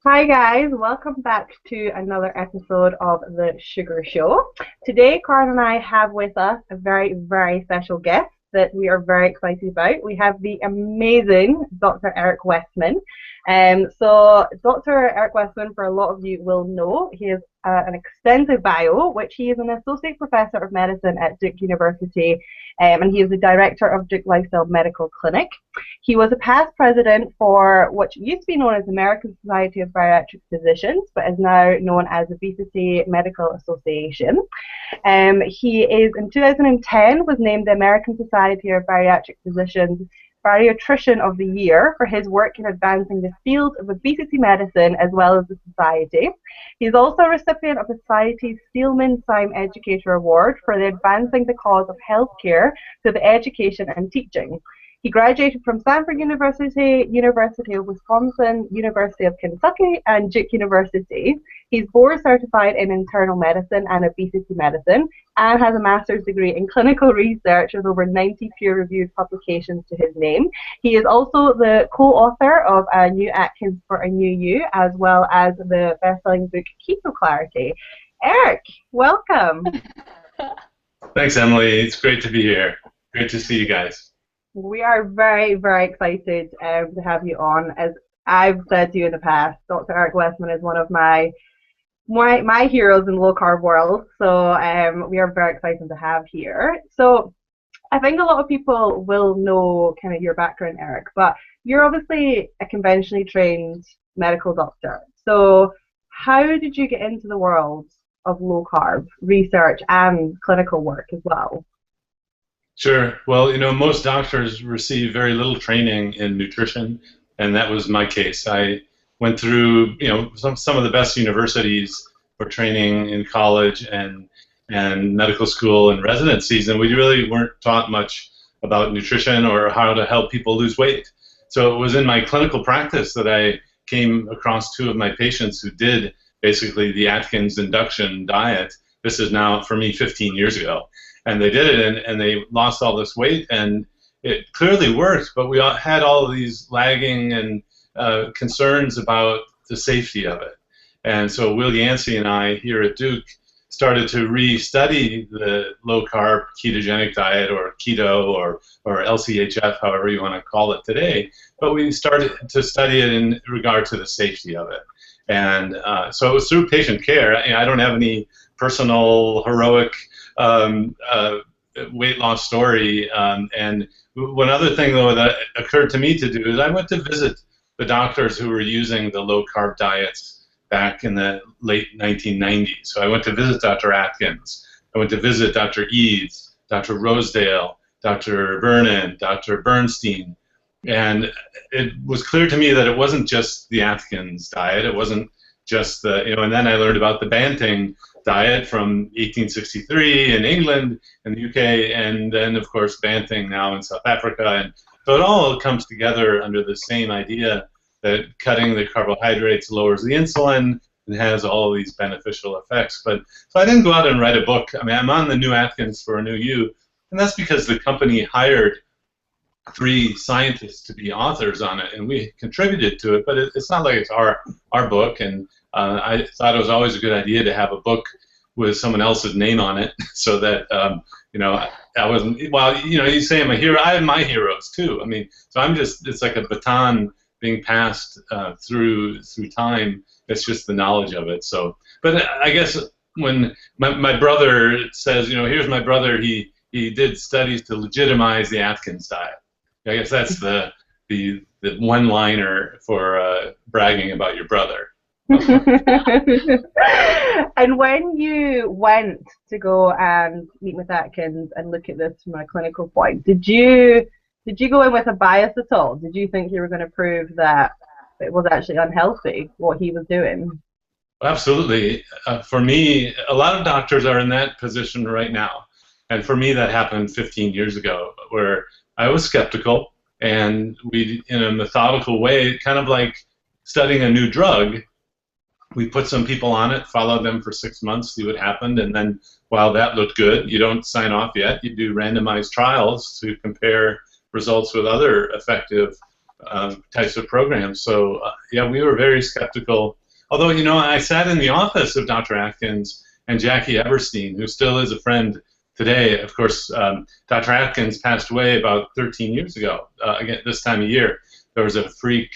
Hi guys, welcome back to another episode of the Sugar Show. Today, Karan and I have with us a very, very special guest that we are very excited about. We have the amazing Dr. Eric Westman. So Dr. Eric Westman, for a lot of you will know, he has an extensive bio, which he is an associate professor of medicine at Duke University, and he is the director of Duke Lifestyle Medical Clinic. He was a past president for what used to be known as the American Society of Bariatric Physicians, but is now known as Obesity Medical Association. He is in 2010 was named the American Society of Bariatric Physicians Bariatrician of the Year for his work in advancing the field of obesity medicine as well as the society. He is also a recipient of the Society's Steelman-Seim Educator Award for the advancing the cause of healthcare through the education and teaching. He graduated from Stanford University, University of Wisconsin, University of Kentucky, and Duke University. He's board certified in internal medicine and obesity medicine and has a master's degree in clinical research with over 90 peer-reviewed publications to his name. He is also the co-author of A New Atkins for a New You, as well as the best-selling book Keto Clarity. Eric, welcome. Thanks, Emily. It's great to be here. Great to see you guys. We are very, very excited to have you on. As I've said to you in the past, Dr. Eric Westman is one of my heroes in the low-carb world, so we are very excited to have here. So I think a lot of people will know kind of your background, Eric, but you're obviously a conventionally trained medical doctor. So how did you get into the world of low-carb research and clinical work as well? Sure. Well, most doctors receive very little training in nutrition, and that was my case. I went through, some of the best universities for training in college and medical school and residencies, and we really weren't taught much about nutrition or how to help people lose weight. So it was in my clinical practice that I came across two of my patients who did basically the Atkins induction diet. This is now, for me, 15 years ago. And they did it, and they lost all this weight, and it clearly worked, but we had all of these lagging and concerns about the safety of it. And so Will Yancey and I here at Duke started to re-study the low-carb ketogenic diet, or keto, or LCHF, however you want to call it today, but we started to study it in regard to the safety of it. And so it was through patient care. I don't have any personal heroic weight loss story. And one other thing, though, that occurred to me to do is I went to visit the doctors who were using the low-carb diets back in the late 1990s. So I went to visit Dr. Atkins. I went to visit Dr. Eads, Dr. Rosedale, Dr. Vernon, Dr. Bernstein. And it was clear to me that it wasn't just the Atkins diet. It wasn't just the, and then I learned about the Banting diet from 1863 in England and the UK, and then, of course, Banting now in South Africa. And so it all comes together under the same idea that cutting the carbohydrates lowers the insulin and has all these beneficial effects. But so I didn't go out and write a book. I mean, I'm on the New Atkins for a New You, and that's because the company hired 3 scientists to be authors on it, and we contributed to it, but it's not like it's our book. And I thought it was always a good idea to have a book with someone else's name on it, so that I wasn't. Well, you say I'm a hero. I have my heroes too. I mean, so I'm just. It's like a baton being passed through time. It's just the knowledge of it. So, but I guess when my brother says, here's my brother. He did studies to legitimize the Atkins diet. I guess that's the one-liner for bragging about your brother. And when you went to go and meet with Atkins and look at this from a clinical point, did you go in with a bias at all? Did you think you were going to prove that it was actually unhealthy, what he was doing? Absolutely. For me, a lot of doctors are in that position right now. And for me, that happened 15 years ago, where I was skeptical, and we, in a methodical way, kind of like studying a new drug, we put some people on it, followed them for 6 months, see what happened, and then while that looked good, you don't sign off yet. You do randomized trials to compare results with other effective types of programs. So yeah, we were very skeptical. Although, you know, I sat in the office of Dr. Atkins and Jackie Eberstein, who still is a friend today. Of course, Dr. Atkins passed away about 13 years ago. Again, this time of year, there was a freak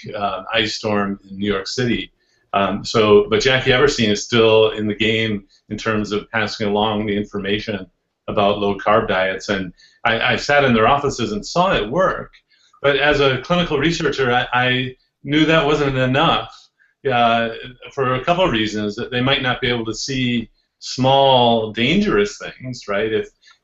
ice storm in New York City. But Jackie Eberstein is still in the game in terms of passing along the information about low-carb diets. And I sat in their offices and saw it work. But as a clinical researcher, I knew that wasn't enough for a couple of reasons. That they might not be able to see small, dangerous things, right?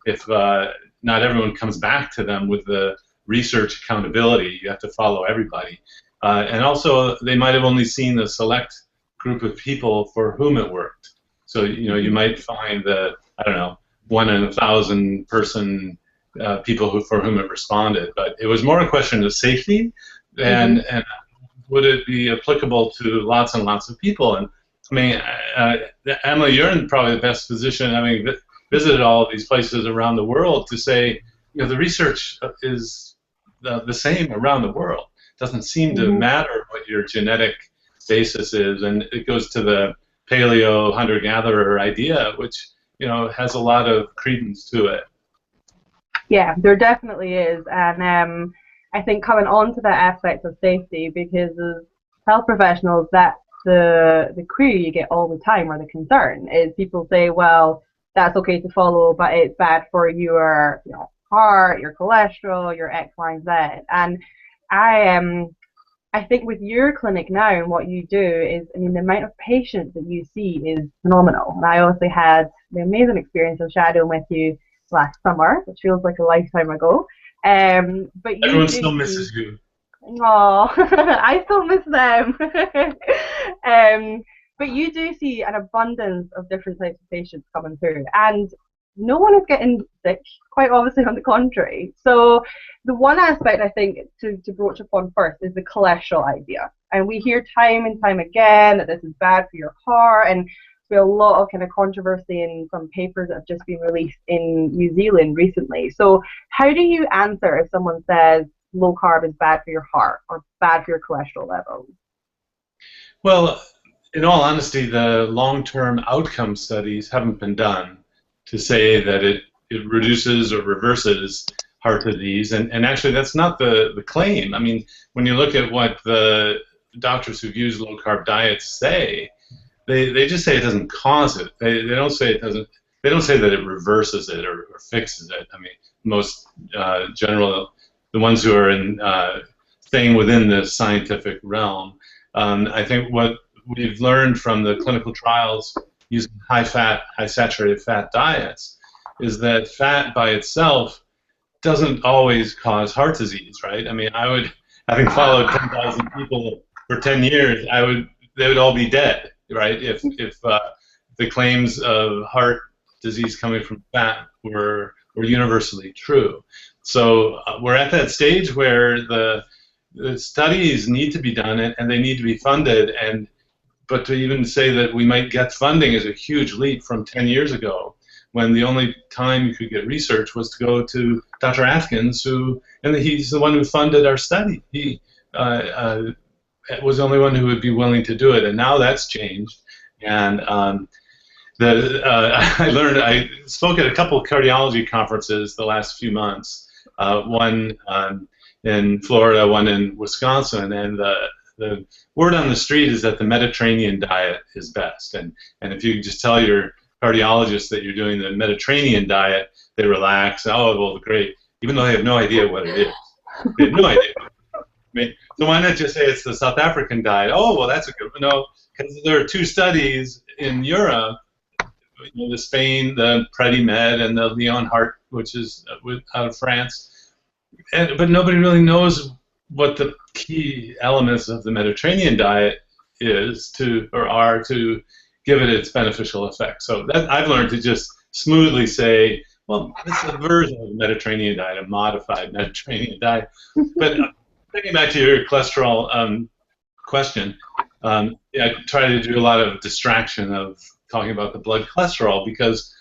If not everyone comes back to them with the research accountability, you have to follow everybody. And also, they might have only seen the select group of people for whom it worked. So, you know, you might find the, I don't know, 1 in 1,000 person people for whom it responded. But it was more a question of safety and would it be applicable to lots and lots of people. And I mean, Emily, you're in probably the best position, having visited all of these places around the world, to say, you know, the research is the same around the world. It doesn't seem to matter what your genetic basis is, and it goes to the paleo hunter-gatherer idea, which, you know, has a lot of credence to it. Yeah, there definitely is, and I think coming on to that aspect of safety, because as health professionals, that's the query you get all the time, or the concern is people say, well, that's okay to follow, but it's bad for your heart, your cholesterol, your X, Y, and Z. And I think with your clinic now and what you do is, I mean, the amount of patients that you see is phenomenal. And I also had the amazing experience of shadowing with you last summer, which feels like a lifetime ago. But everyone still misses you. Oh, I still miss them. But you do see an abundance of different types of patients coming through, and no one is getting sick, quite obviously, on the contrary. So the one aspect I think to broach upon first is the cholesterol idea. And we hear time and time again that this is bad for your heart, and there's a lot of kind of controversy in some papers that have just been released in New Zealand recently. So how do you answer if someone says low carb is bad for your heart or bad for your cholesterol levels? Well, in all honesty, the long-term outcome studies haven't been done to say that it reduces or reverses heart disease, and actually that's not the claim. I mean, when you look at what the doctors who've used low-carb diets say, they just say it doesn't cause it. They don't say it doesn't. They don't say that it reverses it or fixes it. I mean, most general, the ones who are in staying within the scientific realm, I think what we've learned from the clinical trials using high-fat, high-saturated fat diets is that fat by itself doesn't always cause heart disease, right? I mean, having followed 10,000 people for 10 years, they would all be dead, right? If the claims of heart disease coming from fat were universally true. So we're at that stage where the studies need to be done and they need to be funded, but to even say that we might get funding is a huge leap from 10 years ago, when the only time you could get research was to go to Dr. Atkins, and he's the one who funded our study. He was the only one who would be willing to do it, and now that's changed. And I spoke at a couple of cardiology conferences the last few months, one in Florida, one in Wisconsin, and the word on the street is that the Mediterranean diet is best. And if you just tell your cardiologist that you're doing the Mediterranean diet, they relax. Oh, well, great. Even though they have no idea what it is. They have no idea. I mean, so why not just say it's the South African diet? Oh, well, that's a good one. No, because there are 2 studies in Europe, the Spain, the Predimed, and the Lyon Heart, which is out of France. But nobody really knows what the key elements of the Mediterranean diet are to give it its beneficial effect. So that I've learned to just smoothly say, well, this is a version of the Mediterranean diet, a modified Mediterranean diet. But thinking back to your cholesterol question, I try to do a lot of distraction of talking about the blood cholesterol, because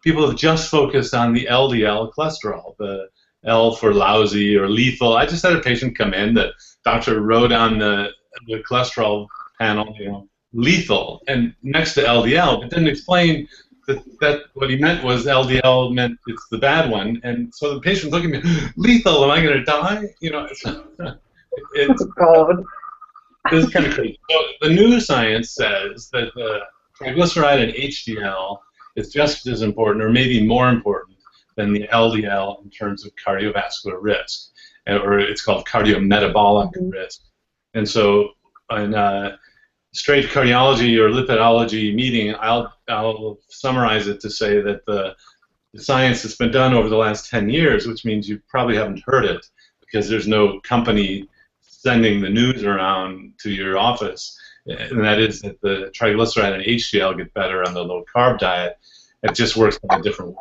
people have just focused on the LDL cholesterol, the L for lousy or lethal. I just had a patient come in. The doctor wrote on the cholesterol panel, lethal, and next to LDL, but didn't explain that what he meant was LDL meant it's the bad one. And so the patient's looking at me, lethal, am I going to die? It's God. This is kind of crazy. So the new science says that the triglyceride and HDL is just as important, or maybe more important, than the LDL in terms of cardiovascular risk, or it's called cardiometabolic risk. And so in a straight cardiology or lipidology meeting, I'll summarize it to say that the science that's been done over the last 10 years, which means you probably haven't heard it because there's no company sending the news around to your office, and that is that the triglyceride and HDL get better on the low-carb diet. It just works in a different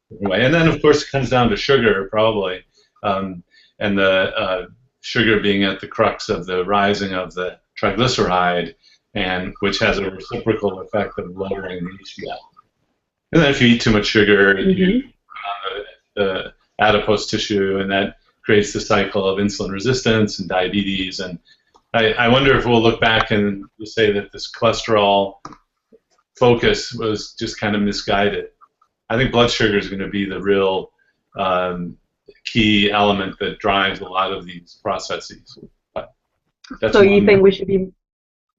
way. And then, of course, it comes down to sugar, probably, and the sugar being at the crux of the rising of the triglyceride, and which has a reciprocal effect of lowering the HDL. And then if you eat too much sugar, you adipose tissue, and that creates the cycle of insulin resistance and diabetes. And I wonder if we'll look back and say that this cholesterol focus was just kind of misguided. I think blood sugar is going to be the real key element that drives a lot of these processes. So you think we should be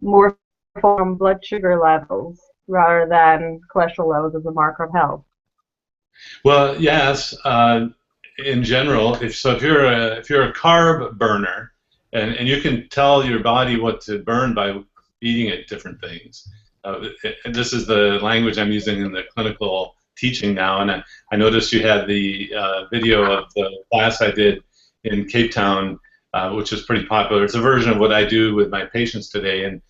more focused on blood sugar levels rather than cholesterol levels as a marker of health? Well, yes. In general, if you're a carb burner, and you can tell your body what to burn by eating at different things. And this is the language I'm using in the clinical teaching now. And I noticed you had the video of the class I did in Cape Town, which is pretty popular. It's a version of what I do with my patients today. And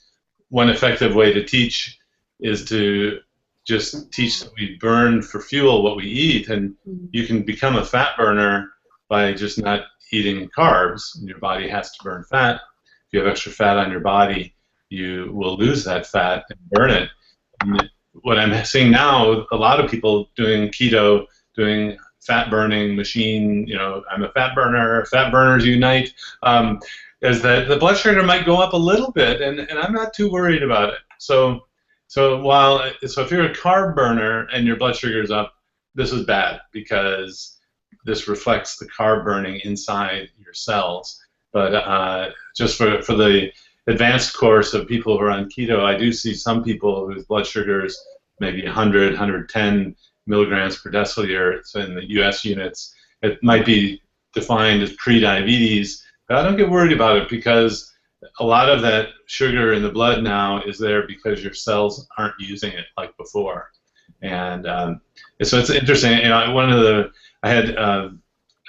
one effective way to teach is to just teach that we burn for fuel what we eat, and you can become a fat burner by just not eating carbs. And your body has to burn fat. If you have extra fat on your body, you will lose that fat and burn it. And what I'm seeing now, a lot of people doing keto, doing fat burning machine, I'm a fat burner, fat burners unite, is that the blood sugar might go up a little bit, and I'm not too worried about it. So if you're a carb burner and your blood sugar is up, this is bad because this reflects the carb burning inside your cells. But just for the advanced course of people who are on keto, I do see some people whose blood sugars maybe 100, 110 milligrams per deciliter. So in the U.S. units, it might be defined as pre-diabetes, but I don't get worried about it because a lot of that sugar in the blood now is there because your cells aren't using it like before. And so it's interesting. I had a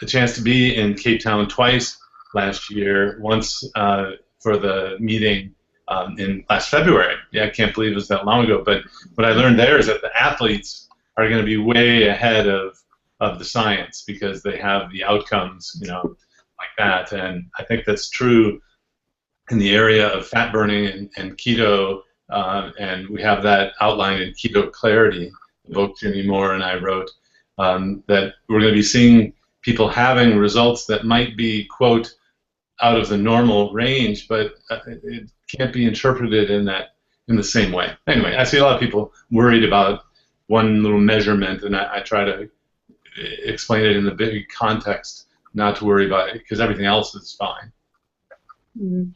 chance to be in Cape Town twice last year, once for the meeting in last February. Yeah, I can't believe it was that long ago. But what I learned there is that the athletes are going to be way ahead of the science because they have the outcomes, like that. And I think that's true in the area of fat burning and keto, and we have that outlined in Keto Clarity, the book Jimmy Moore and I wrote, that we're going to be seeing people having results that might be, quote, out of the normal range, but it can't be interpreted in the same way. Anyway, I see a lot of people worried about one little measurement, and I try to explain it in the big context, not to worry about it, because everything else is fine. Mm-hmm.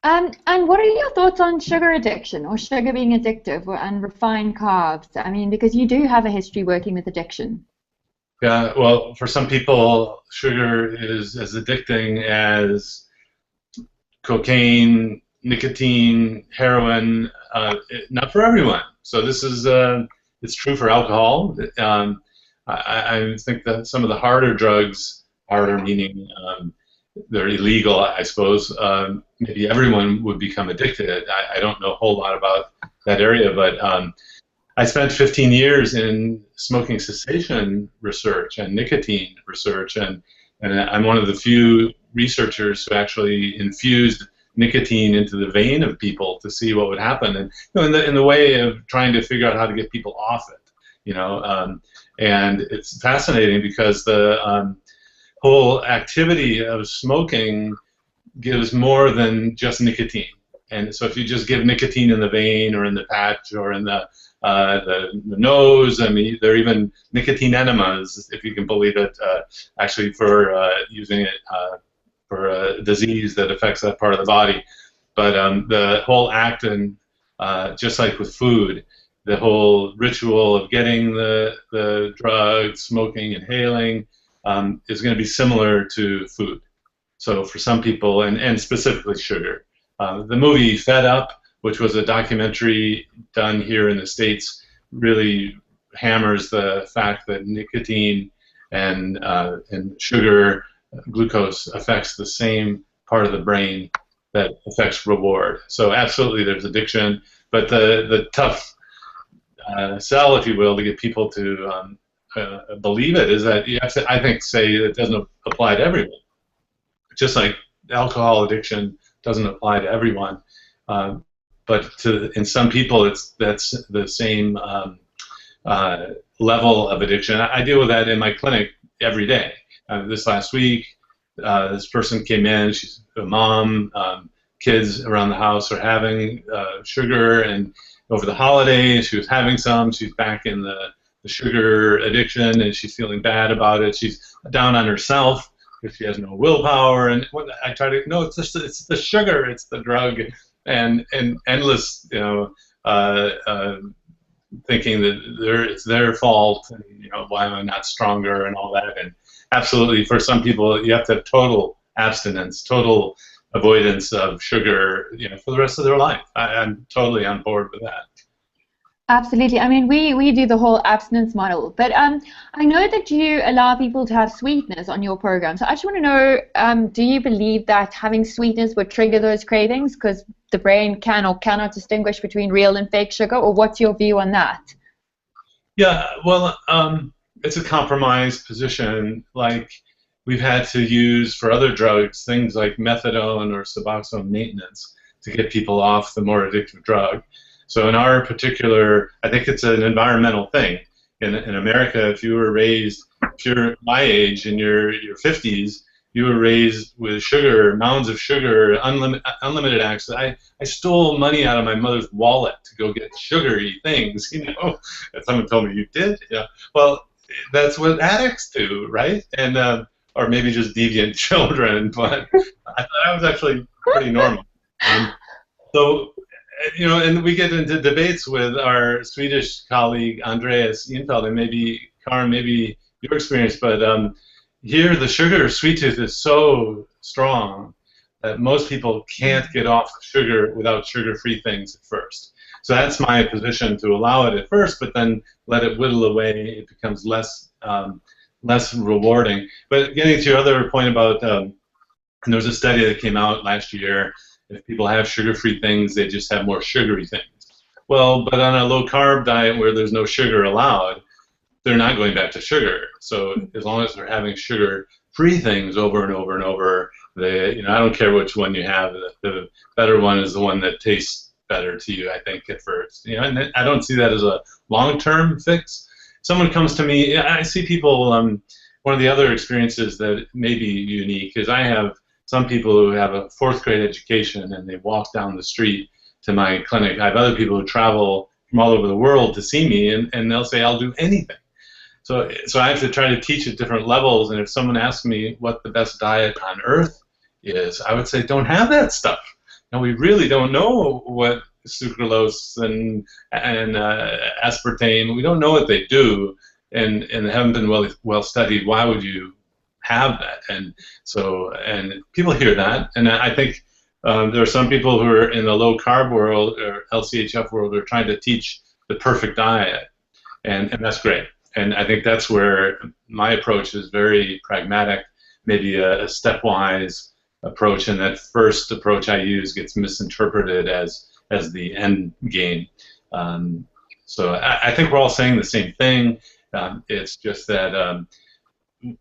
And what are your thoughts on sugar addiction or sugar being addictive and refined carbs? I mean, because you do have a history working with addiction. Yeah, well, for some people, sugar is as addicting as cocaine, nicotine, heroin. Not for everyone. So this is it's true for alcohol. I think that some of the harder drugs, harder meaning they're illegal, I suppose. Maybe everyone would become addicted. I don't know a whole lot about that area, but I spent 15 years in smoking cessation research and nicotine research, and I'm one of the few researchers who actually infused nicotine into the vein of people to see what would happen, and in the way of trying to figure out how to get people off it, and it's fascinating because whole activity of smoking gives more than just nicotine. And so if you just give nicotine in the vein or in the patch or in the nose, I mean, there are even nicotine enemas, if you can believe it, actually for using it for a disease that affects that part of the body. But the whole act, and just like with food, the whole ritual of getting the drug, smoking, inhaling, is going to be similar to food. So for some people, and specifically sugar. The movie Fed Up, which was a documentary done here in the States, really hammers the fact that nicotine and sugar, glucose, affects the same part of the brain that affects reward. So absolutely there's addiction, but the tough sell, if you will, to get people to believe it is that you have to, I think, say it doesn't apply to everyone. Just like alcohol addiction doesn't apply to everyone, but in some people that's the same level of addiction. I deal with that in my clinic every day. This last week, this person came in. She's a mom. Kids around the house are having sugar, and over the holidays she was having some. She's back in the sugar addiction, and she's feeling bad about it. She's down on herself because she has no willpower. And I try to, no, it's the sugar, it's the drug, and endless, thinking that it's their fault, and why am I not stronger and all that. And absolutely, for some people, you have to have total abstinence, total avoidance of sugar, for the rest of their life. I'm totally on board with that. Absolutely. I mean, we do the whole abstinence model, but I know that you allow people to have sweeteners on your program. So I just want to know, do you believe that having sweeteners would trigger those cravings because the brain can or cannot distinguish between real and fake sugar, or what's your view on that? Yeah, well, it's a compromised position. Like we've had to use for other drugs things like methadone or Suboxone maintenance to get people off the more addictive drug. So in our particular, I think it's an environmental thing. In America, if you're my age, in your 50s, you were raised with sugar, mounds of sugar, unlimited access. I stole money out of my mother's wallet to go get sugary things, And someone told me, you did? Yeah. Well, that's what addicts do, right? And or maybe just deviant children, but I thought that was actually pretty normal. So, and we get into debates with our Swedish colleague Andreas Enfeldt, and maybe Karin, maybe your experience, but here the sweet tooth is so strong that most people can't get off sugar without sugar-free things at first. So that's my position, to allow it at first, but then let it whittle away. It becomes less rewarding. But getting to your other point about, there was a study that came out last year. If people have sugar-free things, they just have more sugary things. Well, but on a low-carb diet where there's no sugar allowed, they're not going back to sugar. So as long as they're having sugar-free things over and over and over, I don't care which one you have. The better one is the one that tastes better to you, I think, at first. And I don't see that as a long-term fix. Someone comes to me, I see people. One of the other experiences that may be unique is I have some people who have a 4th grade education and they walk down the street to my clinic. I have other people who travel from all over the world to see me, and they'll say, I'll do anything. So I have to try to teach at different levels, and if someone asks me what the best diet on earth is, I would say, don't have that stuff. We really don't know what sucralose and aspartame, we don't know what they do, and they haven't been well studied. Why would you have that? And people hear that, and I think there are some people who are in the low carb world or LCHF world who are trying to teach the perfect diet, and that's great. And I think that's where my approach is very pragmatic, maybe a stepwise approach, and that first approach I use gets misinterpreted as the end game. So I think we're all saying the same thing. It's just that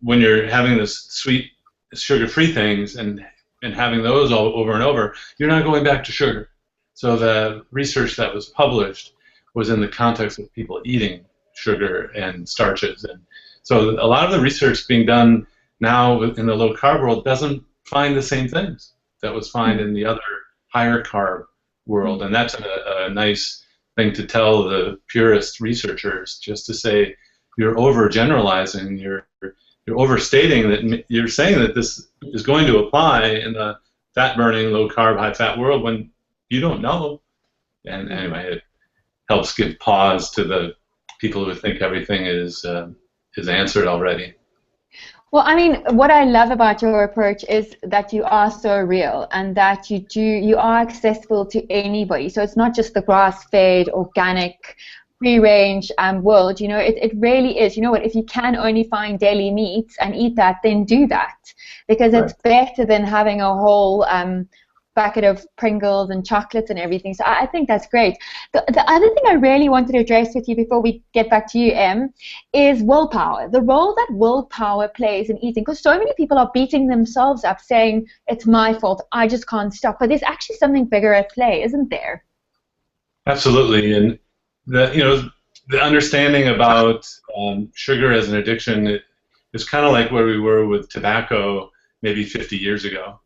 when you're having this sweet sugar-free things and having those all over and over, you're not going back to sugar. So the research that was published was in the context of people eating sugar and starches, and so a lot of the research being done now in the low-carb world doesn't find the same things that was found in the other higher carb world. And that's a nice thing to tell the purist researchers, just to say you're overgeneralizing, you're overstating that you're saying that this is going to apply in the fat-burning, low-carb, high-fat world when you don't know. And anyway, it helps give pause to the people who think everything is answered already. Well, I mean, what I love about your approach is that you are so real, and that you are accessible to anybody. So it's not just the grass-fed, organic, free-range world. You know, it really is. You know what? If you can only find deli meats and eat that, then do that, because it's better than having a whole bucket of Pringles and chocolates and everything. So I think that's great. The other thing I really wanted to address with you before we get back to you, Em, is willpower. The role that willpower plays in eating, because so many people are beating themselves up saying, it's my fault, I just can't stop. But there's actually something bigger at play, isn't there? Absolutely. And the understanding about sugar as an addiction is kind of like where we were with tobacco maybe 50 years ago.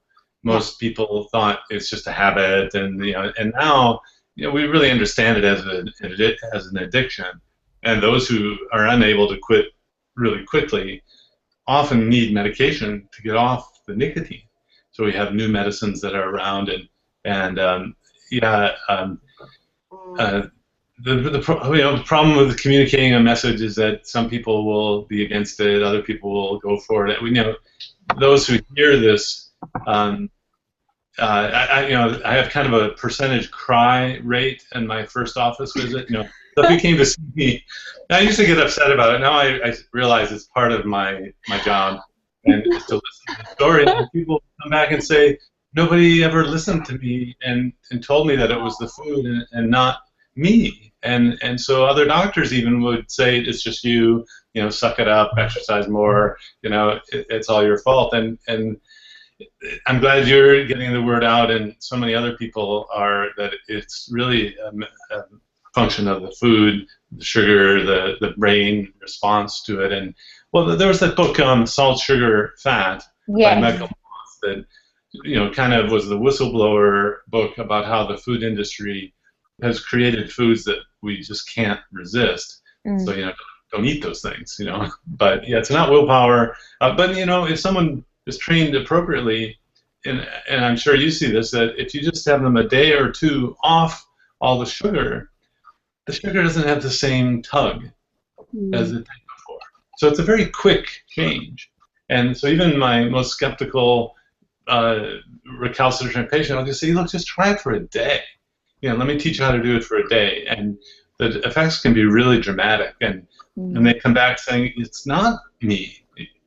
Most people thought it's just a habit, and now we really understand it as an addiction. And those who are unable to quit really quickly often need medication to get off the nicotine. So we have new medicines that are around, the problem with communicating a message is that some people will be against it, other people will go for it. Those who hear this. I have kind of a percentage cry rate in my first office visit. So if you came to see me, I used to get upset about it. Now I realize it's part of my job, and to listen to the story. And people come back and say, nobody ever listened to me and told me that it was the food and not me. And so other doctors even would say, it's just you, suck it up, exercise more, it's all your fault. And I'm glad you're getting the word out, and so many other people are, that it's really a function of the food, the sugar, the brain response to it. And well, there was that book, Salt, Sugar, Fat, by Michael Moss, that kind of was the whistleblower book about how the food industry has created foods that we just can't resist. So don't eat those things. But it's not willpower. But if someone is trained appropriately, and I'm sure you see this, that if you just have them a day or two off all the sugar doesn't have the same tug as it did before. So it's a very quick change. And so even my most skeptical recalcitrant patient, I'll just say, look, just try it for a day. Let me teach you how to do it for a day. And the effects can be really dramatic. And they come back saying, it's not me.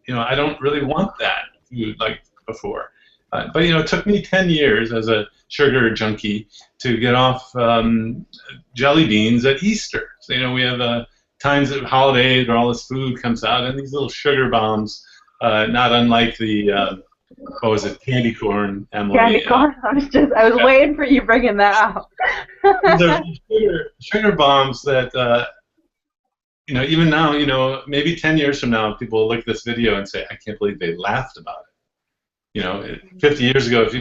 I don't really want that food like before. But it took me 10 years as a sugar junkie to get off jelly beans at Easter. So we have times of holidays where all this food comes out, and these little sugar bombs, not unlike the what was it, candy corn, Emily? Candy corn. I was waiting for you bringing that up. sugar bombs that even now, maybe 10 years from now, people will look at this video and say, I can't believe they laughed about it. 50 years ago, if you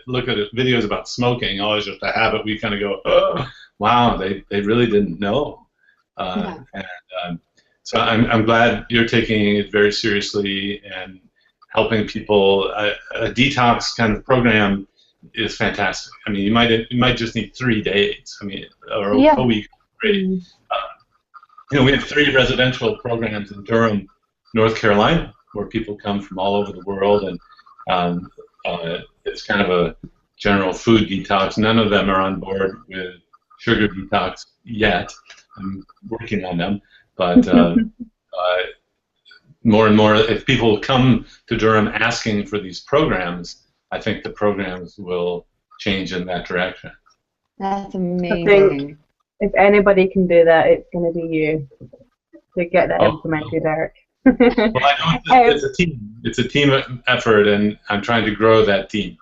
look at videos about smoking, always just a habit, we kind of go, oh, wow, they really didn't know. So I'm glad you're taking it very seriously and helping people. A detox kind of program is fantastic. I mean, you might just need 3 days. Or a week. Great. We have 3 residential programs in Durham, North Carolina, where people come from all over the world, and it's kind of a general food detox. None of them are on board with sugar detox yet. I'm working on them, but more and more, if people come to Durham asking for these programs, I think the programs will change in that direction. That's amazing. If anybody can do that, it's going to be you to get that implemented, Eric. Well, I know it's a team. It's a team effort, and I'm trying to grow that team.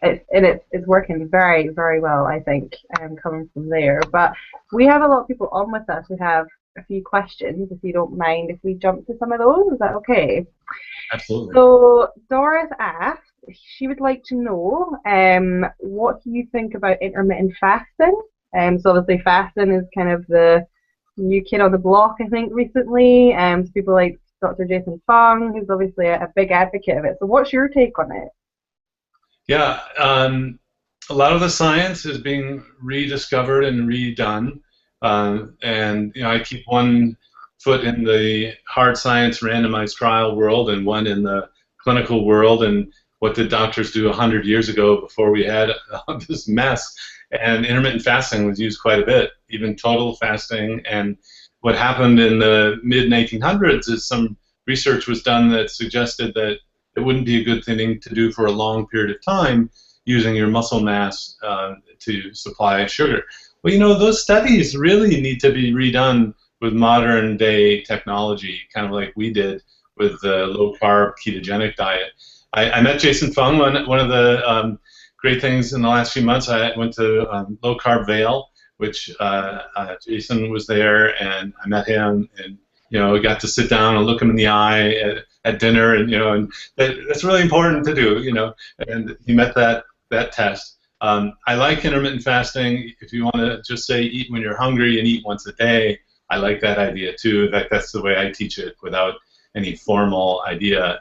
It's working very, very well, I think, coming from there. But we have a lot of people on with us who have a few questions, if you don't mind, if we jump to some of those. Is that okay? Absolutely. So Doris asked, she would like to know, what do you think about intermittent fasting? So obviously fasting is kind of the new kid on the block, I think, recently. So people like Dr. Jason Fung, who's obviously a big advocate of it. So what's your take on it? Yeah, a lot of the science is being rediscovered and redone, and I keep one foot in the hard science randomized trial world and one in the clinical world. And what did doctors do 100 years ago before we had this mess? And intermittent fasting was used quite a bit, even total fasting. And what happened in the mid-1900s is some research was done that suggested that it wouldn't be a good thing to do for a long period of time, using your muscle mass to supply sugar. Well, those studies really need to be redone with modern day technology, kind of like we did with the low-carb ketogenic diet. I met Jason Fung. One of the great things in the last few months, I went to low-carb Vail, which Jason was there, and I met him, and we got to sit down and look him in the eye at dinner, and that's really important to do, and he met that test. I like intermittent fasting. If you want to just say eat when you're hungry and eat once a day, I like that idea too. In fact, that's the way I teach it without any formal idea.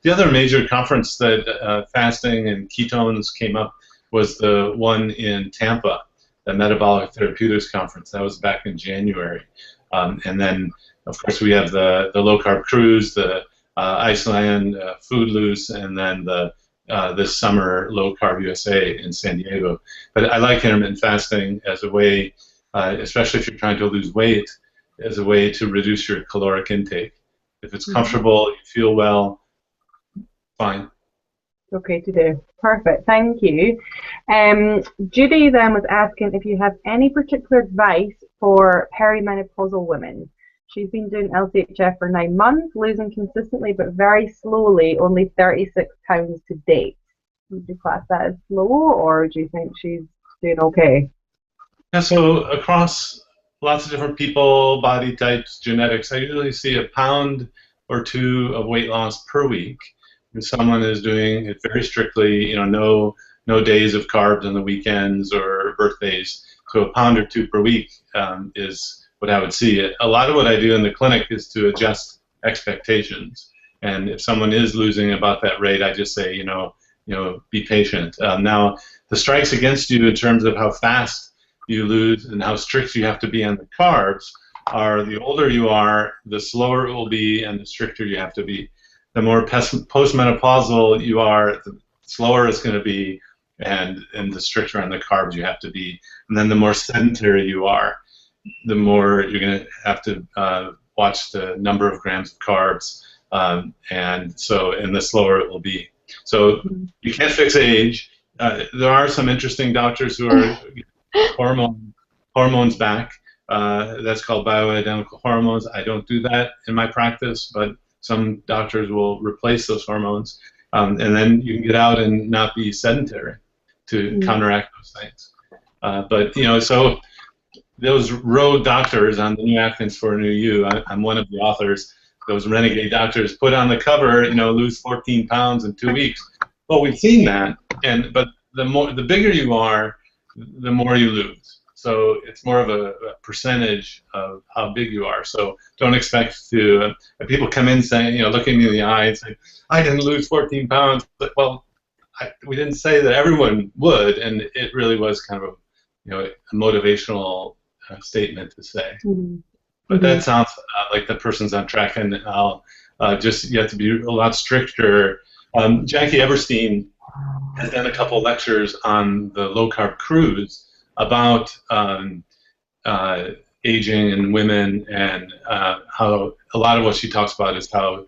The other major conference that fasting and ketones came up was the one in Tampa, the Metabolic Therapeutics Conference. That was back in January. And then, of course, we have the low-carb cruise, the Iceland Food Loose, and then this summer low-carb USA in San Diego. But I like intermittent fasting as a way, especially if you're trying to lose weight, as a way to reduce your caloric intake. If it's comfortable, you feel well, fine. Okay to do. Perfect. Thank you. Judy then was asking if you have any particular advice for perimenopausal women. She's been doing LCHF for 9 months, losing consistently but very slowly, only 36 pounds to date. Would you class that as slow, or do you think she's doing okay? Yeah, so across lots of different people, body types, genetics, I usually see a pound or 2 of weight loss per week. If someone is doing it very strictly, no days of carbs on the weekends or birthdays, so a pound or 2 per week is what I would see. A lot of what I do in the clinic is to adjust expectations, and if someone is losing about that rate, I just say, be patient. Now, the strikes against you in terms of how fast you lose and how strict you have to be on the carbs are the older you are, the slower it will be, and the stricter you have to be. The more postmenopausal you are, the slower it's going to be, and the stricter on the carbs you have to be. And then the more sedentary you are, the more you're going to have to watch the number of grams of carbs, and the slower it will be. So you can't fix age. There are some interesting doctors who are hormones back. That's called bioidentical hormones. I don't do that in my practice, but some doctors will replace those hormones, and then you can get out and not be sedentary to counteract those things. But so those road doctors on the New Atkins for a New You, I'm one of the authors. Those renegade doctors put on the cover, lose 14 pounds in 2 weeks. Well, we've seen that, but the bigger you are, the more you lose. So it's more of a percentage of how big you are. So don't expect to. People come in saying, looking me in the eye and say, "I didn't lose 14 pounds." But we didn't say that everyone would, and it really was kind of a motivational statement to say. But that sounds like the person's on track, and I'll you have to be a lot stricter. Jackie Eberstein has done a couple lectures on the low-carb cruise about aging in women, and how a lot of what she talks about is how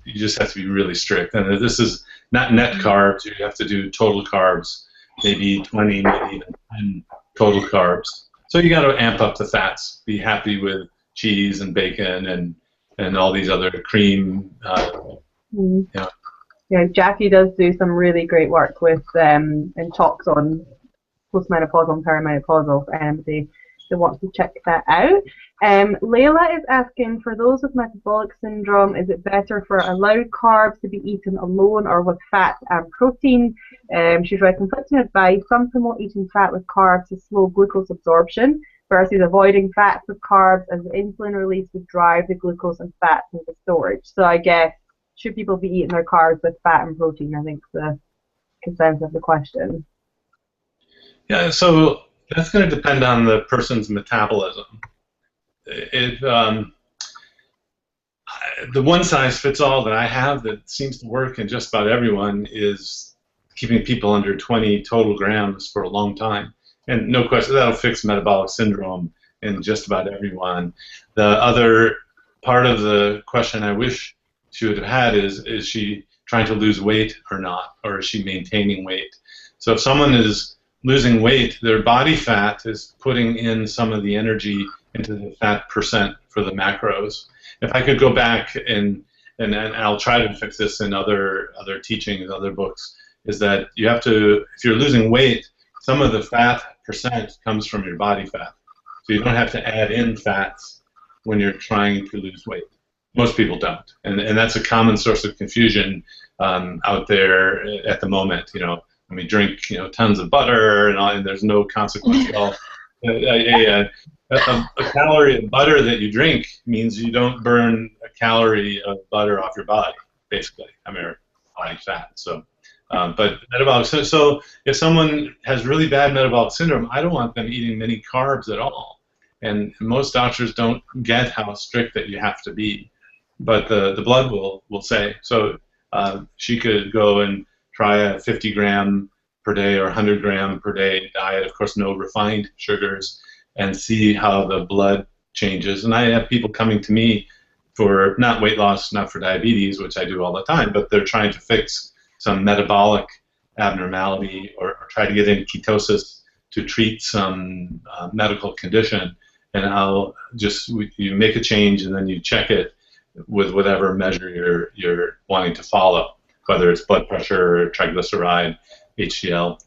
you just have to be really strict. And this is not net carbs. You have to do total carbs, maybe 20, maybe even 10 total carbs. So you got to amp up the fats. Be happy with cheese and bacon and all these other cream. Yeah, Jackie does do some really great work with and talks on postmenopausal and perimenopausal. that wants to check that out. Layla is asking, for those with metabolic syndrome, is it better for allowed carbs to be eaten alone or with fat and protein? She's writing conflicting advice. Some promote eating fat with carbs to slow glucose absorption versus avoiding fats with carbs, as the insulin release would drive the glucose and fats into storage. So I guess, should people be eating their carbs with fat and protein? I think the consensus of the question. Yeah, so that's going to depend on the person's metabolism. The one size fits all that I have that seems to work in just about everyone is keeping people under 20 total grams for a long time. And no question, that'll fix metabolic syndrome in just about everyone. The other part of the question I wish she would have had is she trying to lose weight or not, or is she maintaining weight? So if someone is losing weight, their body fat is putting in some of the energy into the fat percent for the macros. If I could go back and I'll try to fix this in other teachings, other books, is that you have to, if you're losing weight, some of the fat percent comes from your body fat. So you don't have to add in fats when you're trying to lose weight. Most people don't, and that's a common source of confusion out there at the moment. You know, when we drink tons of butter and there's no consequence at all. A calorie of butter that you drink means you don't burn a calorie of butter off your body, basically. I mean, body fat. So, but metabolic. So if someone has really bad metabolic syndrome, I don't want them eating many carbs at all. And most doctors don't get how strict that you have to be. But the blood will say. So she could go and try a 50 gram per day or 100 gram per day diet, of course no refined sugars, and see how the blood changes. And I have people coming to me for not weight loss, not for diabetes, which I do all the time, but they're trying to fix some metabolic abnormality or try to get in ketosis to treat some medical condition. And you make a change and then you check it with whatever measure you're wanting to follow, whether it's blood pressure, or triglyceride, HDL.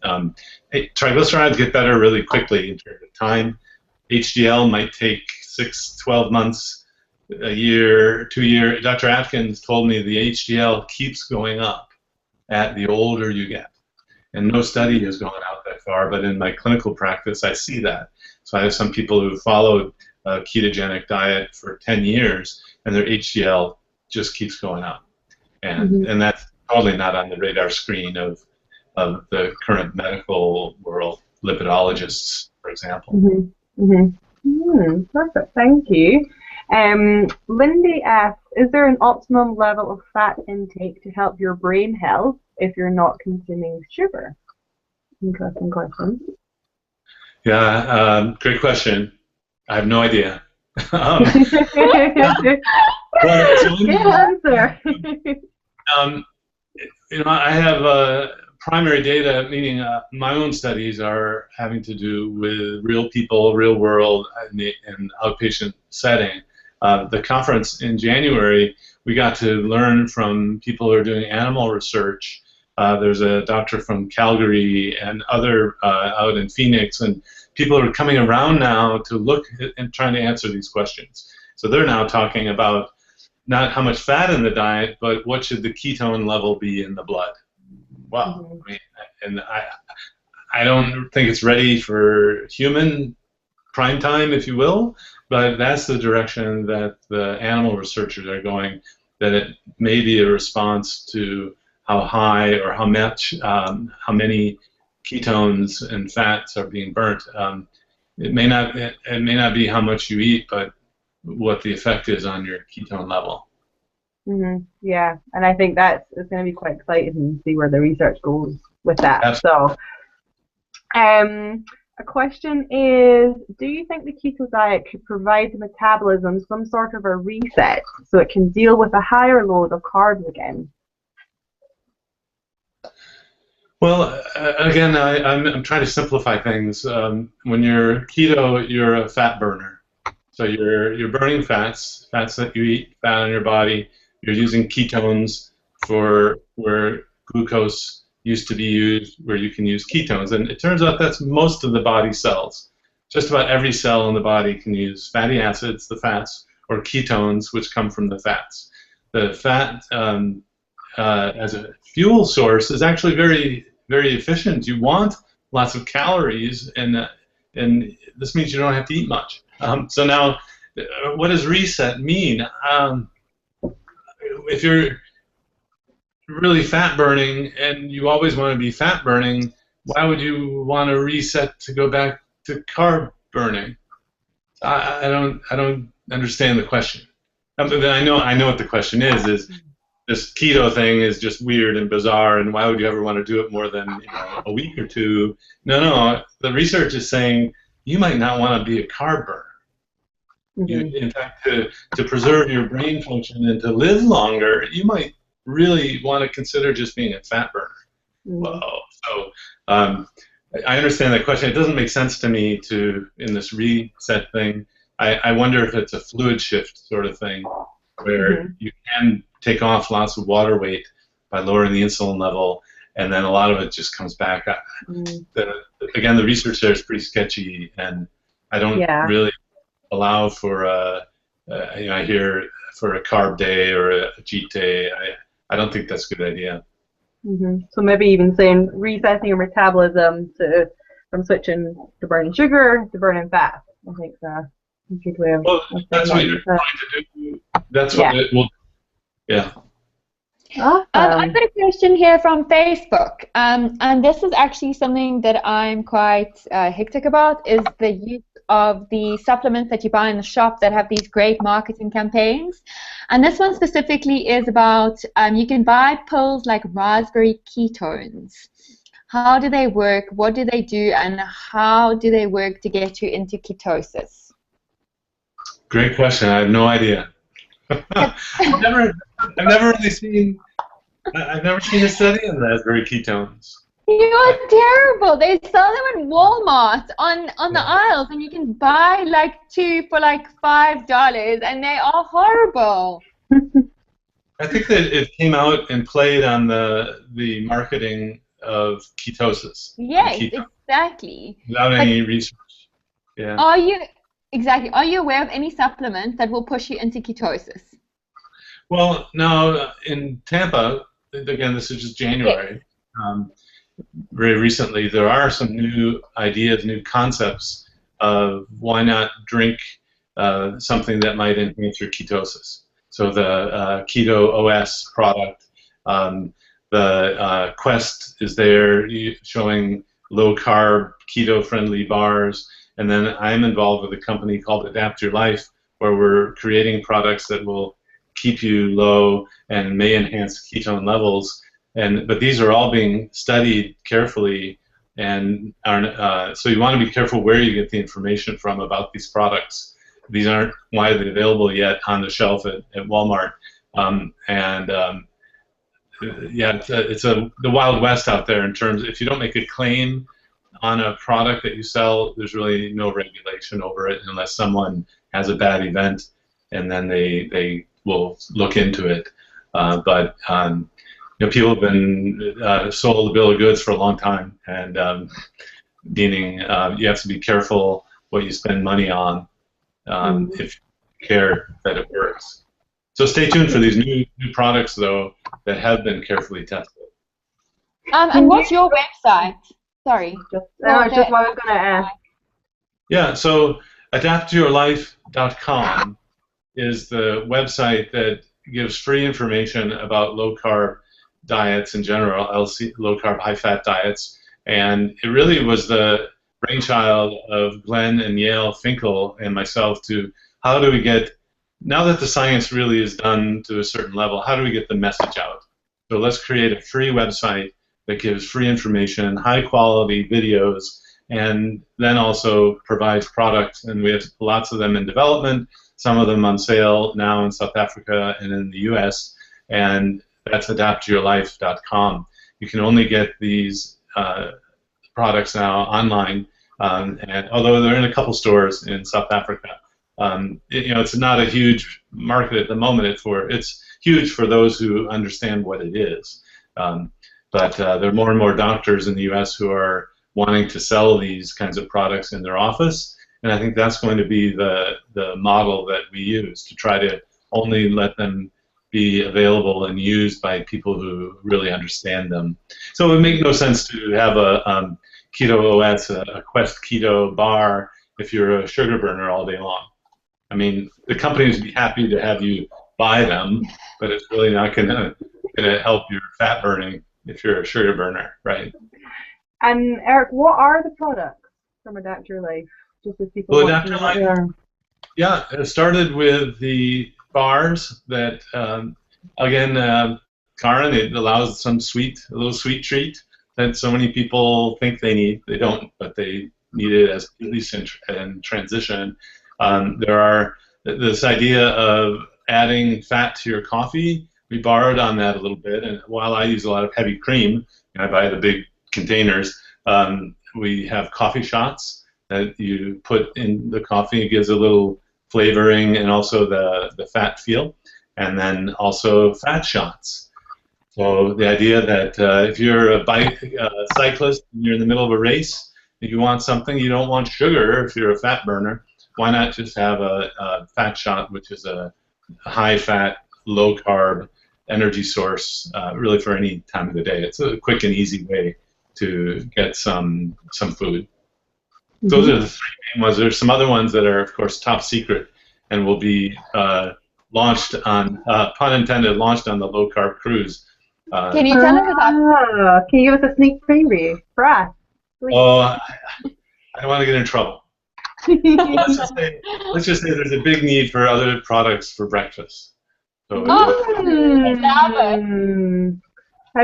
Triglycerides get better really quickly in terms of time. HDL might take 6, 12 months, a year, 2 years. Dr. Atkins told me the HDL keeps going up at the older you get. And no study has gone out that far, but in my clinical practice I see that. So I have some people who followed a ketogenic diet for 10 years, and their HDL just keeps going up. And that's totally not on the radar screen of the current medical world, lipidologists, for example. Perfect, thank you. Lindy asks, is there an optimum level of fat intake to help your brain health if you're not consuming sugar? Interesting question. Yeah, great question. I have no idea. Good answer. I have primary data, meaning my own studies are having to do with real people, real world, in outpatient setting. The conference in January, we got to learn from people who are doing animal research. There's a doctor from Calgary and other out in Phoenix, and people are coming around now to look and trying to answer these questions. So they're now talking about not how much fat in the diet, but what should the ketone level be in the blood. Wow. I mean, and I don't think it's ready for human prime time, if you will, but that's the direction that the animal researchers are going, that it may be a response to how high or how much, how many ketones and fats are being burnt. It may not be how much you eat, but what the effect is on your ketone level. Yeah, and I think it's going to be quite exciting to see where the research goes with that. Absolutely. So, a question is, do you think the keto diet could provide the metabolism some sort of a reset so it can deal with a higher load of carbs again? Well, again, I'm trying to simplify things. When you're keto, you're a fat burner. So you're burning fats that you eat, fat in your body. You're using ketones for where glucose used to be used, where you can use ketones. And it turns out that's most of the body cells. just about every cell in the body can use fatty acids, the fats, or ketones, which come from the fats. The fat as a fuel source is actually very, very efficient. You want lots of calories, and this means you don't have to eat much. So now, what does reset mean? If you're really fat burning and you always want to be fat burning, why would you want to reset to go back to carb burning? I don't understand the question. I know what the question is this keto thing is just weird and bizarre, and why would you ever want to do it more than a week or two? No, the research is saying you might not want to be a carb burner. In fact, to preserve your brain function and to live longer, you might really want to consider just being a fat burner. Whoa. So I understand that question. It doesn't make sense to me in this reset thing. I wonder if it's a fluid shift sort of thing where you can take off lots of water weight by lowering the insulin level, and then a lot of it just comes back. Again, the research there is pretty sketchy, and I don't really allow for I hear for a carb day or a cheat day. I don't think that's a good idea. So maybe even saying resetting your metabolism from switching to burning sugar to burning fat. I think that's a good way of that's what you're trying to do. That's what it will. Yeah. Awesome. I've got a question here from Facebook, and this is actually something that I'm quite hectic about, is the use of the supplements that you buy in the shop that have these great marketing campaigns. And this one specifically is about you can buy pills like raspberry ketones. How do they work? What do they do? And how do they work to get you into ketosis? Great question. I have no idea. I've never really seen. I've never seen a study on raspberry ketones. You're terrible. They sell them in Walmart on the aisles, and you can buy like 2 for like $5, and they are horrible. I think that it came out and played on the marketing of ketosis. Yes, exactly. Without any research. Yeah. Are you aware of any supplements that will push you into ketosis? Well, now in Tampa, again, this is just January. Very recently, there are some new ideas, new concepts of why not drink something that might enhance your ketosis. So the Keto OS product, the Quest is there showing low-carb, keto-friendly bars. And then I'm involved with a company called Adapt Your Life, where we're creating products that will keep you low and may enhance ketone levels. But these are all being studied carefully, and so you want to be careful where you get the information from about these products. These aren't widely available yet on the shelf at Walmart, it's the Wild West out there in terms. If you don't make a claim on a product that you sell, there's really no regulation over it unless someone has a bad event, and then they will look into it. People have been sold a bill of goods for a long time, and meaning you have to be careful what you spend money on if you care that it works. So stay tuned for these new products, though, that have been carefully tested. And what's your website? Sorry. Just what I was going to ask. Yeah, so adaptyourlife.com is the website that gives free information about low-carb diets in general, low-carb, high-fat diets. And it really was the brainchild of Glenn and Yael Finkel and myself to how do we get, now that the science really is done to a certain level, how do we get the message out? So let's create a free website that gives free information, high-quality videos, and then also provides products. And we have lots of them in development, some of them on sale now in South Africa and in the US, and that's adaptyourlife.com. You can only get these products now online, and although they're in a couple stores in South Africa. It's not a huge market at the moment. It's huge for those who understand what it is. But there are more and more doctors in the U.S. who are wanting to sell these kinds of products in their office, And I think that's going to be the model that we use, to try to only let them be available and used by people who really understand them. So it would make no sense to have a Keto OS, a Quest Keto bar, if you're a sugar burner all day long. I mean, the companies would be happy to have you buy them, but it's really not going to help your fat burning if you're a sugar burner, right? And Eric, what are the products from Adapt Your Life? Just as people Well, want Adapt to Your know. Life, yeah, it started with the bars that, again, Karen, it allows a little sweet treat that so many people think they need. They don't, but they need it, as at least in transition. There are this idea of adding fat to your coffee. We borrowed on that a little bit, and while I use a lot of heavy cream, and I buy the big containers, we have coffee shots that you put in the coffee. It gives a little flavoring and also the fat feel, and then also fat shots. So the idea that if you're a bike cyclist and you're in the middle of a race, if you want something, you don't want sugar if you're a fat burner, why not just have a fat shot, which is a high-fat, low-carb energy source, really for any time of the day. It's a quick and easy way to get some food. Mm-hmm. Those are the three main ones. There's some other ones that are, of course, top secret and will be launched on, pun intended, launched on the low-carb cruise. Can you tell us about? Can you give us a sneak preview for us? Oh, I don't want to get in trouble. let's just say there's a big need for other products for breakfast. So how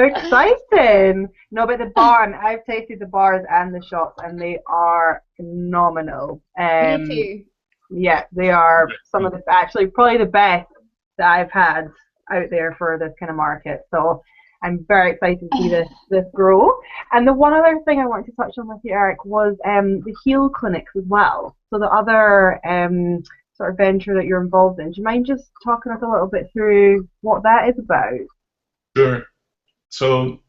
exciting! No, but the bar, I've tasted the bars and the shots, and they are phenomenal. Me too. Yeah, they are some of the, actually probably the best that I've had out there for this kind of market. So I'm very excited to see this grow. And the one other thing I wanted to touch on with you, Eric, was the Heal clinics as well. So the other sort of venture that you're involved in. Do you mind just talking us a little bit through what that is about? Sure. So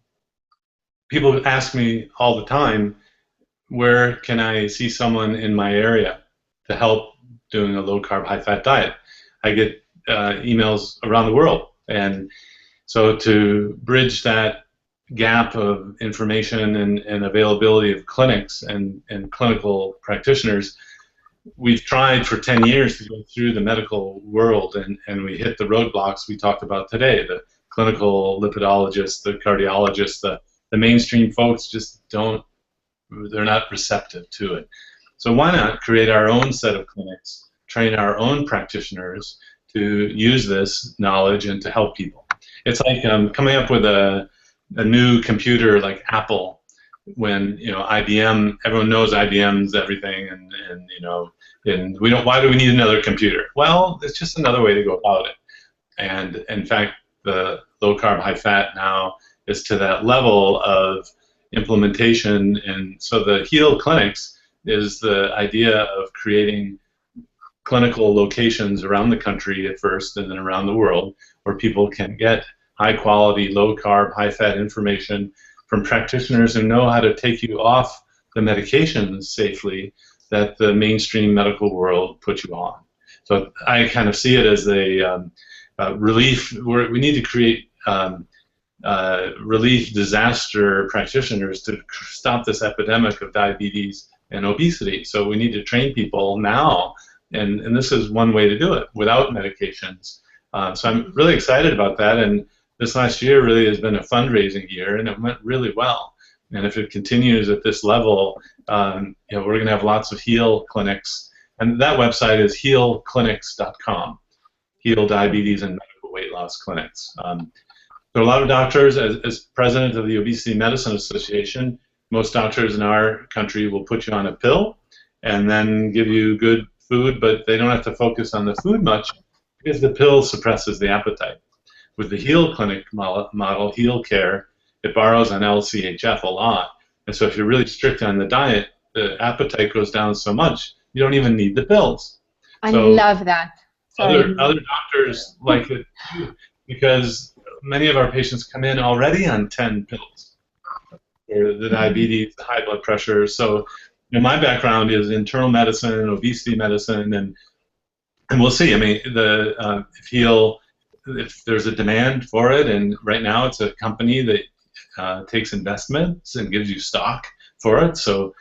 people ask me all the time, where can I see someone in my area to help doing a low-carb, high-fat diet? I get emails around the world. And so to bridge that gap of information and availability of clinics and clinical practitioners, we've tried for 10 years to go through the medical world, and we hit the roadblocks we talked about today. The clinical lipidologists, the cardiologists, the mainstream folks just they're not receptive to it. So why not create our own set of clinics, train our own practitioners to use this knowledge and to help people. It's like coming up with a new computer like Apple, when IBM, everyone knows IBM's everything, and we don't. Why do we need another computer? Well, it's just another way to go about it. And in fact, the low carb, high fat now is to that level of implementation, and so the Heal clinics is the idea of creating clinical locations around the country at first and then around the world where people can get high quality, low carb, high fat information from practitioners who know how to take you off the medications safely that the mainstream medical world puts you on. So I kind of see it as a relief. We need to create relief disaster practitioners to stop this epidemic of diabetes and obesity. So we need to train people now, and this is one way to do it without medications. So I'm really excited about that, and this last year really has been a fundraising year, and it went really well. And if it continues at this level, we're going to have lots of Heal clinics, and that website is healclinics.com. Heal Diabetes and Medical Weight Loss Clinics. So a lot of doctors, as president of the Obesity Medicine Association, most doctors in our country will put you on a pill and then give you good food, but they don't have to focus on the food much because the pill suppresses the appetite. With the Heal clinic model, Heal Care, it borrows on LCHF a lot. And so if you're really strict on the diet, the appetite goes down so much, you don't even need the pills. I love that. Other doctors like it too, because many of our patients come in already on 10 pills for the diabetes, the high blood pressure. So my background is internal medicine, obesity medicine, and we'll see. I mean, if there's a demand for it, and right now it's a company that takes investments and gives you stock for it. So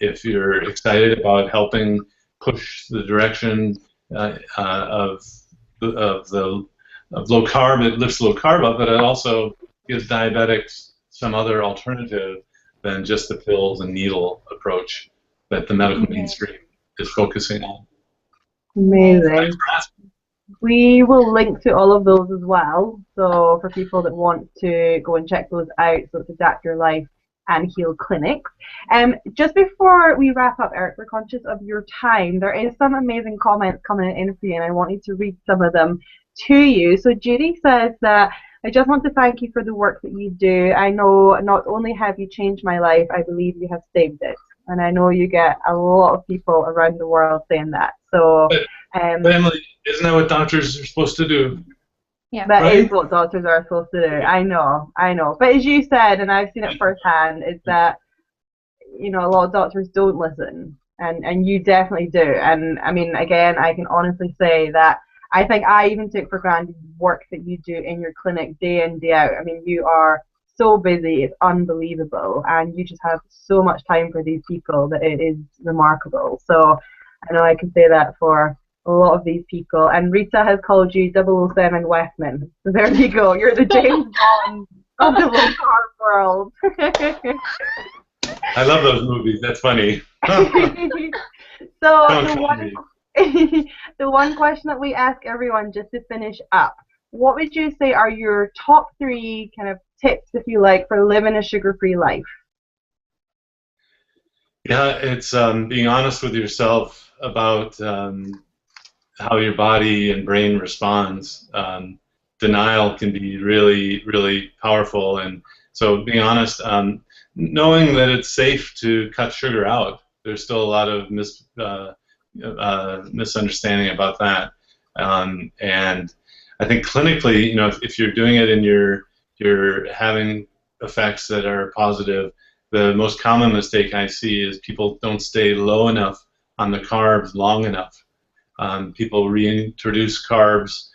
if you're excited about helping push the direction of low carb, it lifts low carb up, but it also gives diabetics some other alternative than just the pills and needle approach that the medical mainstream is focusing on. Amazing. We will link to all of those as well, so for people that want to go and check those out, so it's Adapt Your Life and Heal Clinics. Just before we wrap up, Eric, we're conscious of your time. There is some amazing comments coming in for you, and I wanted to read some of them to you. So Judy says that, I just want to thank you for the work that you do. I know not only have you changed my life, I believe you have saved it. And I know you get a lot of people around the world saying that. So, but Emily, isn't that what doctors are supposed to do? Yeah, that is what doctors are supposed to do. I know. But as you said, and I've seen it firsthand, is that, you know, a lot of doctors don't listen, and you definitely do. And I mean, again, I can honestly say that I think I even took for granted work that you do in your clinic day in, day out. I mean, you are so busy, it's unbelievable, and you just have so much time for these people that it is remarkable. So I know I can say that for a lot of these people. And Rita has called you 007 Westman. So there you go. You're the James Bond of the low carb world. I love those movies. That's funny. So the one question that we ask everyone just to finish up, what would you say are your top 3 kind of tips, if you like, for living a sugar-free life? Yeah, it's being honest with yourself about how your body and brain responds. Denial can be really, really powerful, and so being honest, knowing that it's safe to cut sugar out. There's still a lot of misunderstanding about that, and I think clinically, you know, if you're doing it and you're having effects that are positive, the most common mistake I see is people don't stay low enough on the carbs long enough. People reintroduce carbs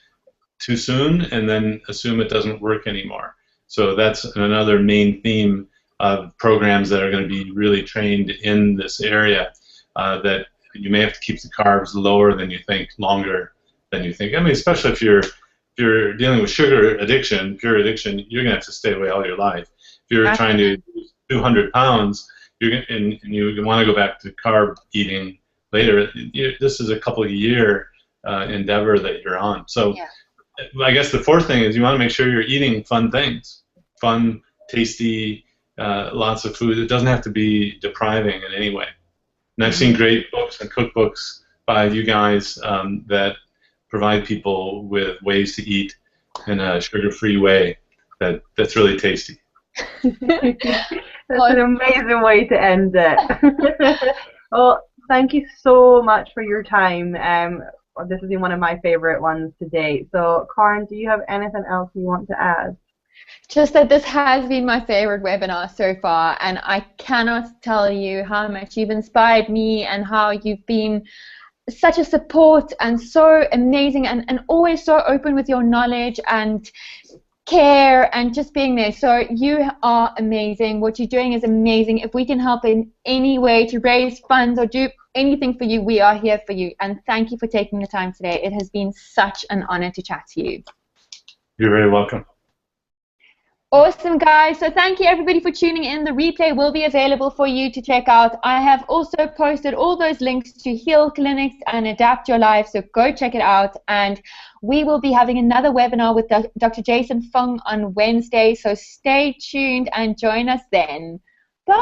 too soon and then assume it doesn't work anymore. So that's another main theme of programs that are going to be really trained in this area, that you may have to keep the carbs lower than you think, longer than you think. I mean, especially if you're dealing with sugar addiction, pure addiction, you're going to have to stay away all your life. If you're trying to lose 200 pounds, and you want to go back to carb eating later, this is a couple of year endeavor that you're on. So I guess the fourth thing is you want to make sure you're eating fun things, fun, tasty, lots of food. It doesn't have to be depriving in any way. And I've seen great books and cookbooks by you guys that provide people with ways to eat in a sugar-free way that's really tasty. That's an amazing way to end it. Well, thank you so much for your time. This has been one of my favorite ones to date. So, Karen, do you have anything else you want to add? Just that this has been my favorite webinar so far, and I cannot tell you how much you've inspired me and how you've been such a support and so amazing and always so open with your knowledge and care and just being there. So you are amazing. What you're doing is amazing. If we can help in any way to raise funds or do anything for you, we are here for you. And thank you for taking the time today. It has been such an honor to chat to you. You're very welcome. Awesome, guys. So thank you, everybody, for tuning in. The replay will be available for you to check out. I have also posted all those links to Heal Clinics and Adapt Your Life, so go check it out. And we will be having another webinar with Dr. Jason Fung on Wednesday, so stay tuned and join us then. Bye.